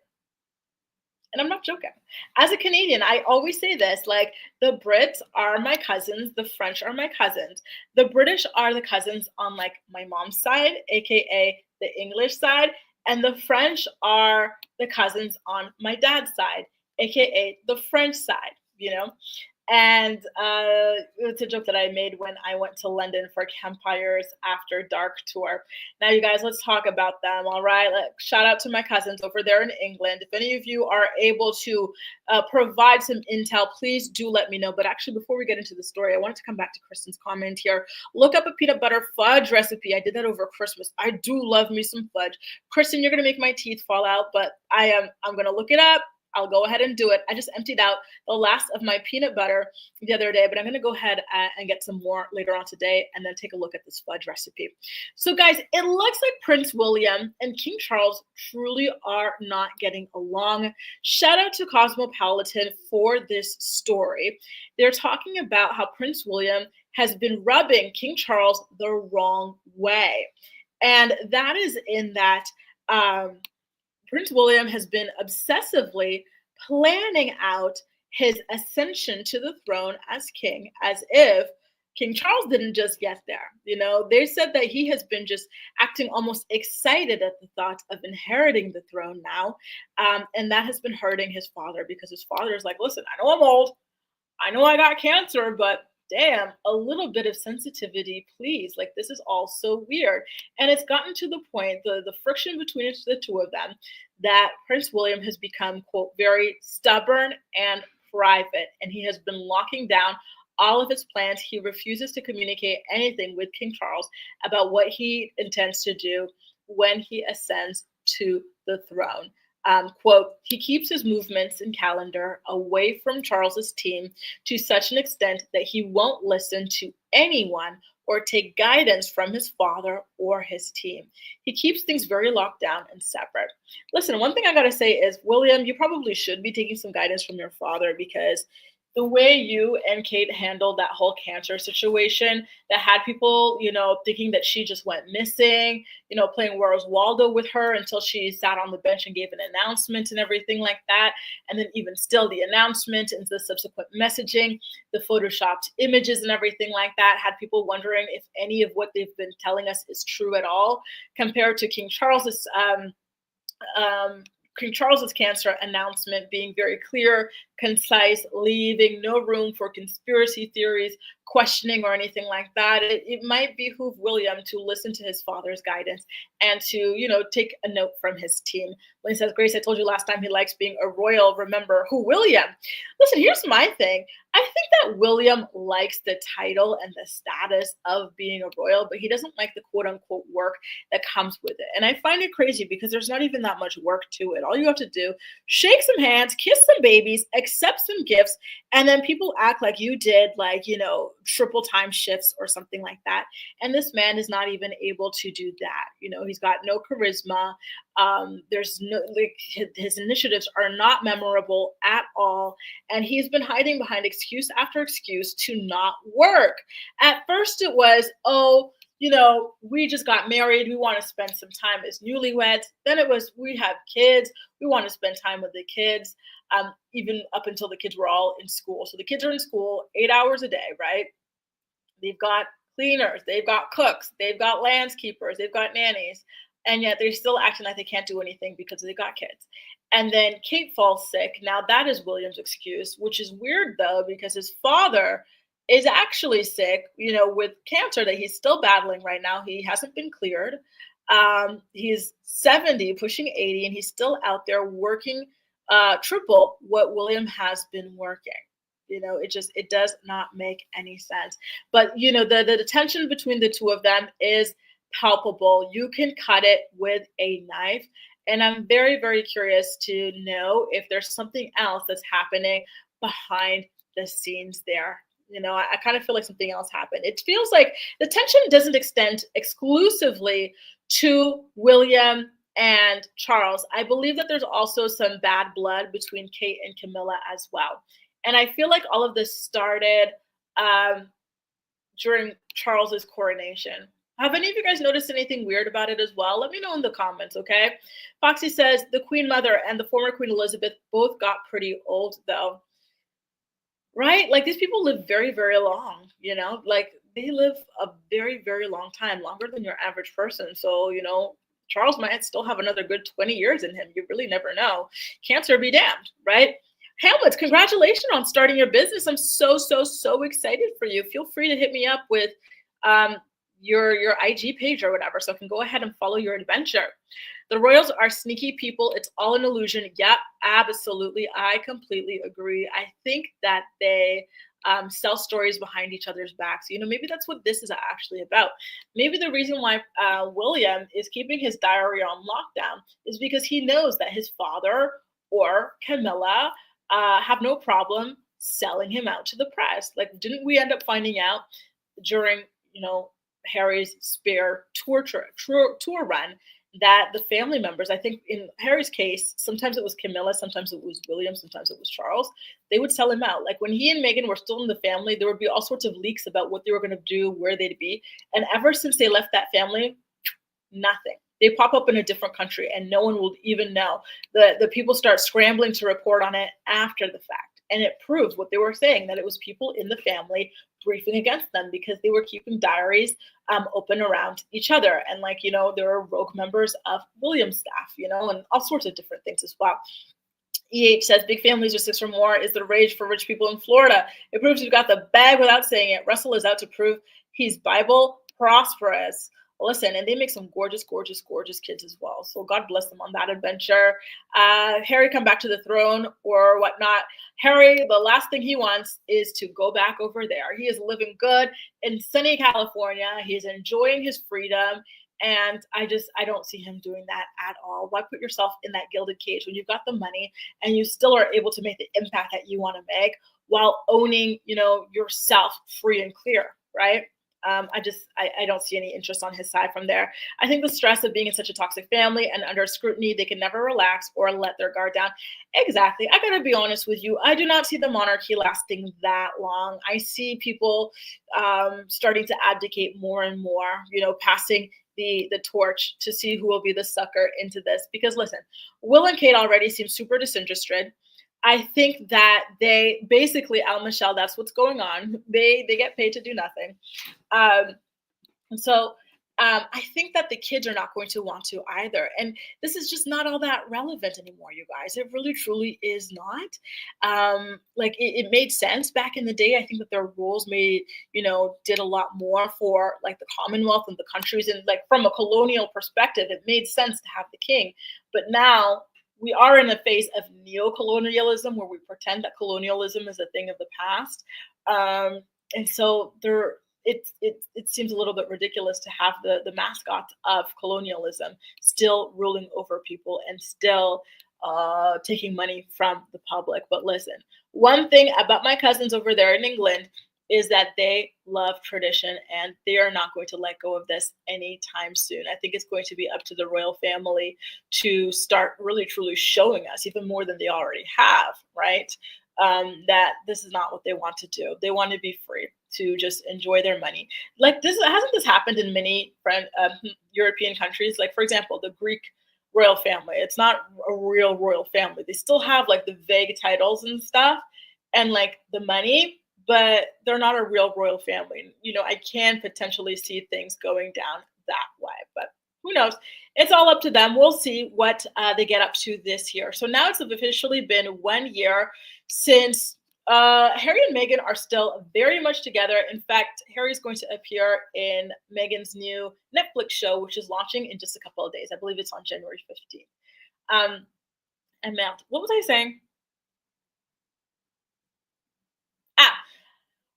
And I'm not joking. As a Canadian, I always say this, like, the Brits are my cousins, the French are my cousins. The British are the cousins on like my mom's side, aka the English side, and the French are the cousins on my dad's side, aka the French side, And it's a joke that I made when I went to London for Campfire's After Dark tour. Now, you guys, let's talk about them, all right? Shout out to my cousins over there in England. If any of you are able to provide some intel, please do let me know. But actually, before we get into the story, I wanted to come back to Kristen's comment here. Look up a peanut butter fudge recipe. I did that over Christmas. I do love me some fudge. Kristen, you're going to make my teeth fall out, but I'm going to look it up. I'll go ahead and do it. I just emptied out the last of my peanut butter the other day, but I'm going to go ahead and get some more later on today and then take a look at this fudge recipe. So guys, it looks like Prince William and King Charles truly are not getting along. Shout out to Cosmopolitan for this story. They're talking about how Prince William has been rubbing King Charles the wrong way. And that is in that Prince William has been obsessively planning out his ascension to the throne as king, as if King Charles didn't just get there. They said that he has been just acting almost excited at the thought of inheriting the throne now. And that has been hurting his father because his father is like, listen, I know I'm old. I know I got cancer, but damn, a little bit of sensitivity, please. Like, this is all so weird. And it's gotten to the point, the friction between the two of them, that Prince William has become, quote, very stubborn and private. And he has been locking down all of his plans. He refuses to communicate anything with King Charles about what he intends to do when he ascends to the throne. Quote, he keeps his movements and calendar away from Charles's team to such an extent that he won't listen to anyone or take guidance from his father or his team. He keeps things very locked down and separate. Listen, one thing I gotta say is, William, you probably should be taking some guidance from your father, because the way you and Kate handled that whole cancer situation that had people, thinking that she just went missing, playing Where's Waldo with her until she sat on the bench and gave an announcement and everything like that. And then even still the announcement and the subsequent messaging, the photoshopped images and everything like that had people wondering if any of what they've been telling us is true at all, compared to King Charles's King Charles's cancer announcement being very clear, concise, leaving no room for conspiracy theories, questioning, or anything like that. It might behoove William to listen to his father's guidance and to, take a note from his team. When he says, Grace, I told you last time he likes being a royal. Remember who? William. Listen, here's my thing. I think that William likes the title and the status of being a royal, but he doesn't like the quote unquote work that comes with it. And I find it crazy because there's not even that much work to it. All you have to do, shake some hands, kiss some babies, accept some gifts, and then people act like you did, like, triple time shifts or something like that. And this man is not even able to do that. He's got no charisma. There's no, like, his initiatives are not memorable at all. And he's been hiding behind excuse after excuse to not work. At first it was, we just got married. We want to spend some time as newlyweds. Then it was, we have kids. We want to spend time with the kids, even up until the kids were all in school. So the kids are in school 8 hours a day, right? They've got cleaners, they've got cooks, they've got landskeepers, they've got nannies. And yet they're still acting like they can't do anything because they got kids. And then Kate falls sick. Now that is William's excuse, which is weird though, because his father is actually sick, with cancer that he's still battling right now. He hasn't been cleared. He's 70, pushing 80, and he's still out there working triple what William has been working. It does not make any sense. But, the tension between the two of them is palpable. You can cut it with a knife. And I'm very, very curious to know if there's something else that's happening behind the scenes there. I kind of feel like something else happened. It feels like the tension doesn't extend exclusively to William and Charles. I believe that there's also some bad blood between Kate and Camilla as well. And I feel like all of this started during Charles's coronation. Have any of you guys noticed anything weird about it as well? Let me know in the comments, okay? Foxy says the Queen Mother and the former Queen Elizabeth both got pretty old, though. Right? Like, these people live very, very long, like they live a very, very long time, longer than your average person. So, Charles might still have another good 20 years in him. You really never know. Cancer be damned, right? Hamlet, congratulations on starting your business. I'm so, so, so excited for you. Feel free to hit me up with your IG page or whatever, so I can go ahead and follow your adventure. The royals are sneaky people. It's all an illusion. Yep, absolutely. I completely agree. I think that they sell stories behind each other's backs. Maybe that's what this is actually about. Maybe the reason why William is keeping his diary on lockdown is because he knows that his father or Camilla have no problem selling him out to the press. Like, didn't we end up finding out during, Harry's spare tour run that the family members, I think in Harry's case, sometimes it was Camilla, sometimes it was William, sometimes it was Charles, they would sell him out. Like, when he and Meghan were still in the family, there would be all sorts of leaks about what they were going to do, where they'd be. And ever since they left that family, nothing. They pop up in a different country and no one will even know. The people start scrambling to report on it after the fact. And it proves what they were saying, that it was people in the family briefing against them because they were keeping diaries open around each other. And there were rogue members of William's staff, and all sorts of different things as well. EH says, big families of 6 or more is the rage for rich people in Florida. It proves you've got the bag without saying it. Russell is out to prove he's Bible prosperous. Listen, and they make some gorgeous, gorgeous, gorgeous kids as well. So God bless them on that adventure. Harry come back to the throne or whatnot. Harry, the last thing he wants is to go back over there. He is living good in sunny California. He's enjoying his freedom. And I don't see him doing that at all. Why put yourself in that gilded cage when you've got the money and you still are able to make the impact that you want to make while owning, yourself free and clear, right? I don't see any interest on his side from there. I think the stress of being in such a toxic family and under scrutiny, they can never relax or let their guard down. Exactly. I got to be honest with you. I do not see the monarchy lasting that long. I see people starting to abdicate more and more, passing the torch to see who will be the sucker into this. Because listen, Will and Kate already seem super disinterested. I think that they basically, Al Michelle, that's what's going on. They get paid to do nothing. So I think that the kids are not going to want to either. And this is just not all that relevant anymore, you guys. It really, truly is not. Like it made sense back in the day. I think that their rules made, did a lot more for like the Commonwealth and the countries. And like from a colonial perspective, it made sense to have the king. But now we are in a phase of neo-colonialism where we pretend that colonialism is a thing of the past. And so it seems a little bit ridiculous to have the mascot of colonialism still ruling over people and still taking money from the public. But listen, one thing about my cousins over there in England is that they love tradition and they are not going to let go of this anytime soon. I think it's going to be up to the royal family to start really truly showing us, even more than they already have, right? That this is not what they want to do. They want to be free to just enjoy their money. Like this, hasn't this happened in many European countries? Like for example, the Greek royal family. It's not a real royal family. They still have like the vague titles and stuff, and like the money, but they're not a real royal family. I can potentially see things going down that way, but who knows? It's all up to them. We'll see what they get up to this year. So now it's officially been 1 year since Harry and Meghan are still very much together. In fact, Harry's going to appear in Meghan's new Netflix show, which is launching in just a couple of days. I believe it's on January 15th. And Matt, what was I saying?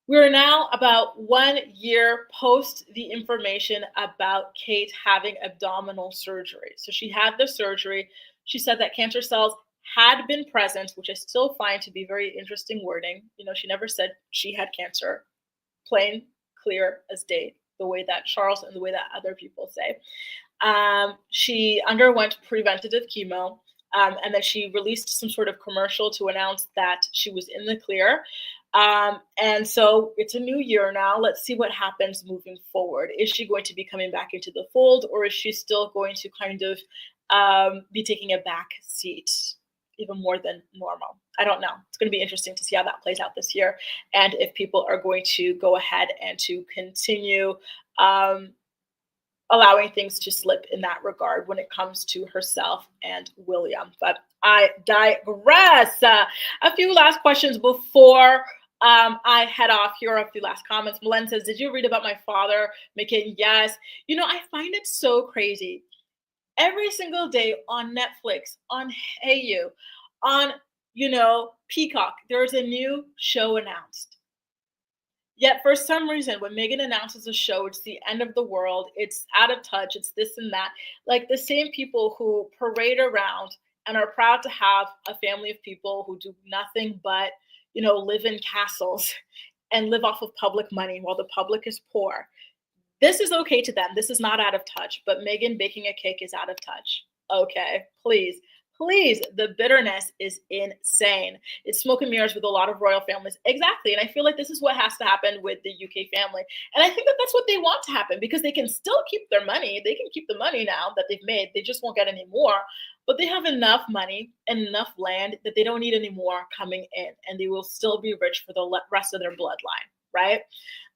We're now about 1 year post the information about Kate having abdominal surgery. So she had the surgery. She said that cancer cells had been present, which I still find to be very interesting wording. She never said she had cancer, plain, clear as day, the way that Charles and the way that other people say. She underwent preventative chemo, and then she released some sort of commercial to announce that she was in the clear. And so it's a new year now. Let's see what happens moving forward. Is she going to be coming back into the fold, or is she still going to kind of be taking a back seat even more than normal? I don't know. It's going to be interesting to see how that plays out this year, and if people are going to go ahead and to continue allowing things to slip in that regard when it comes to herself and William. But I digress. A few last questions before I head off. Here are a few last comments. Malen says, did you read about my father? McKin, yes. I find it so crazy. Every single day on Netflix, on Hayu, on, Peacock, there's a new show announced. Yet for some reason, when Meghan announces a show, it's the end of the world, it's out of touch, it's this and that. Like the same people who parade around and are proud to have a family of people who do nothing but, live in castles and live off of public money while the public is poor. This is okay to them. This is not out of touch, but Meghan baking a cake is out of touch. Okay, please. The bitterness is insane. It's smoke and mirrors with a lot of royal families. Exactly. And I feel like this is what has to happen with the UK family. And I think that that's what they want to happen because they can still keep their money. They can keep the money now that they've made. They just won't get any more. But they have enough money and enough land that they don't need any more coming in. And they will still be rich for the rest of their bloodline, right?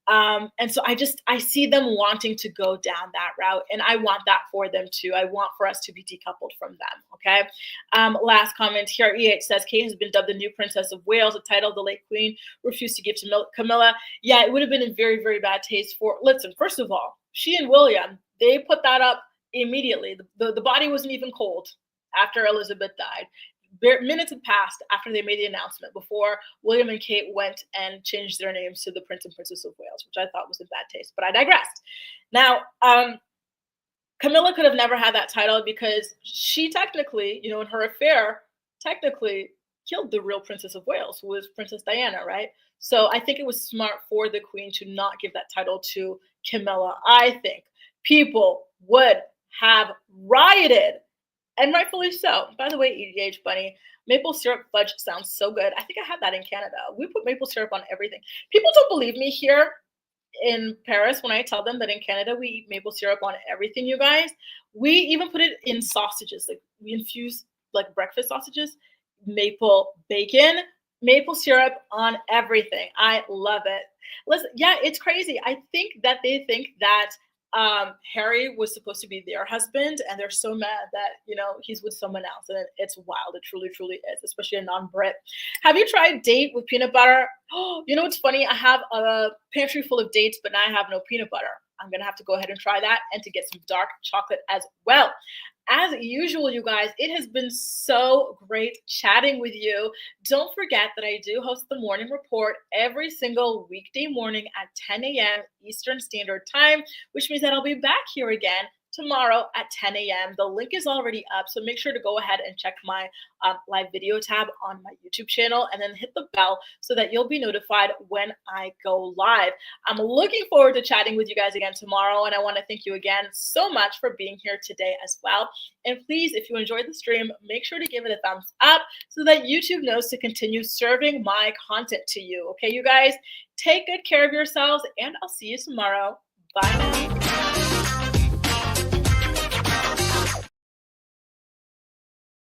And so I see them wanting to go down that route, and I want that for them too. I want for us to be decoupled from them. Okay. Last comment here. EH says Kate has been dubbed the new Princess of Wales, a title the late Queen refused to give to Camilla. Yeah, it would have been in very, very bad taste for. Listen, first of all, she and William, they put that up immediately. The body wasn't even cold after Elizabeth died. Minutes had passed after they made the announcement before William and Kate went and changed their names to the Prince and Princess of Wales, which I thought was in bad taste, but I digressed. Now, Camilla could have never had that title because she technically, in her affair, technically killed the real Princess of Wales, who was Princess Diana, right? So I think it was smart for the Queen to not give that title to Camilla. I think people would have rioted. And rightfully so. By the way, EDH Bunny, maple syrup fudge sounds so good. I think I had that in Canada. We put maple syrup on everything. People don't believe me here in Paris when I tell them that in Canada we eat maple syrup on everything, you guys. We even put it in sausages. Like we infuse like breakfast sausages, maple bacon, maple syrup on everything. I love it. Listen, yeah, it's crazy. I think that they think that Harry was supposed to be their husband, and they're so mad that he's with someone else, and it's wild. It truly, truly is, especially a non-Brit. Have you tried date with peanut butter? Oh, you know what's funny? I have a pantry full of dates, but now I have no peanut butter. I'm gonna have to go ahead and try that, and to get some dark chocolate as well. As usual, you guys, it has been so great chatting with you. Don't forget that I do host the morning report every single weekday morning at 10 a.m. Eastern Standard Time, which means that I'll be back here again tomorrow at 10 a.m. The link is already up, so make sure to go ahead and check my live video tab on my YouTube channel, and then hit the bell so that you'll be notified when I go live. I'm looking forward to chatting with you guys again tomorrow, and I want to thank you again so much for being here today as well. And please, if you enjoyed the stream, make sure to give it a thumbs up so that YouTube knows to continue serving my content to you. Okay, you guys, take good care of yourselves, and I'll see you tomorrow. Bye now.